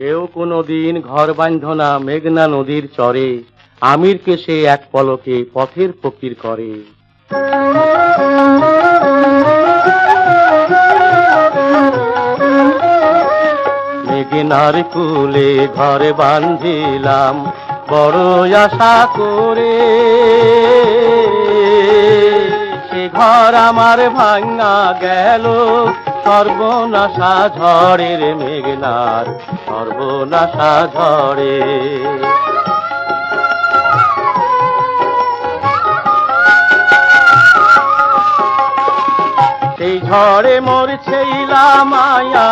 কেউ কোনোদিন ঘর বাঁধ না মেঘনা নদীর চরে, আমিরকে সে এক পলকে পথের ফকির করে। মেঘনার কুলে ঘর বাঁধিলাম বড় আশা করে, সে ঘর আমার ভাঙা গেল সর্বনাশা ঝড়ের মেঘনার সর্বনাশা ঝড়ে। সেই ঝড়ে মরছেইলা মায়া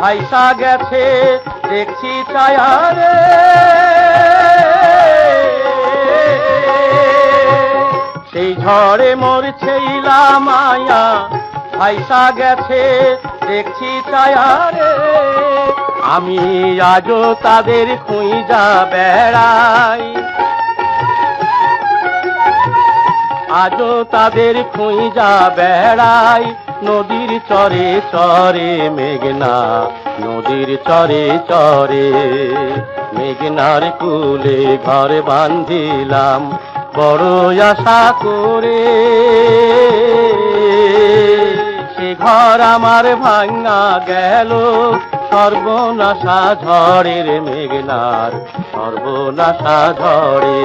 ভাইসা গেছে দেখছি ছায়ারে, সেই ঝড়ে মরছেইলা মায়া ভাইসা গেছে দেখছি ছায়ারে। আমি আজও তাদের খুঁজা বেড়াই, আজও তাদের খুঁজা বেড়াই নদীর চরে চরে মেঘনা, নদীর চরে চরে। মেঘনার কুলে ঘর বাঁধিলাম বড় আশা করে, সে ঘর আমার ভাঙা গেল সর্বনাশা ঝড়ের মেঘনার সর্বনাশা ঝড়ে।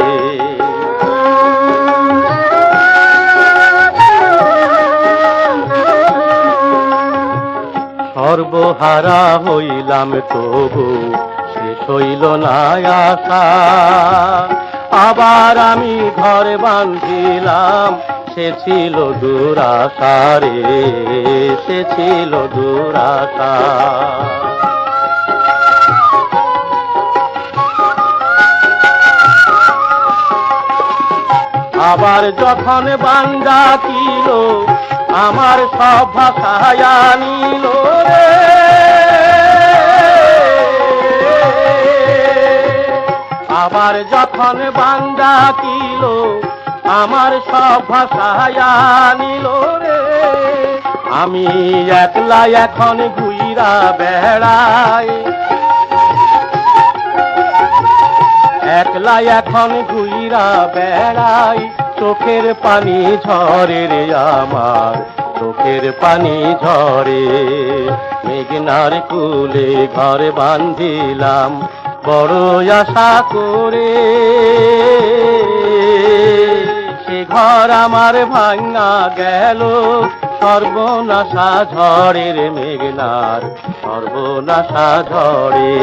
সর্বহারা হইলাম তবু শেষ হইল না আশা, আবার আমি ঘর বাঁধিলাম সে ছিল দুরাশা রে, সে ছিল দুরাশা। আবার যখন বান্দা ছিল আমার সব ভাষায় নিল রে, আবার যখন বান্দা কিল আমার সব ভাষায় নিল রে। আমি একলা এখন ঘুইরা বেড়াই, একলা এখন ঘুইরা বেড়াই চোখের পানি ঝরে রে আমার, চোখের পানি ঝরে। মেঘনার কুলে ঘর বাঁধিলাম বড় আশা করে, সে ঘর আমার ভাঙা গেল সর্বনাশা ঝড়ের মেঘনার সর্বনাশা ঝড়ে।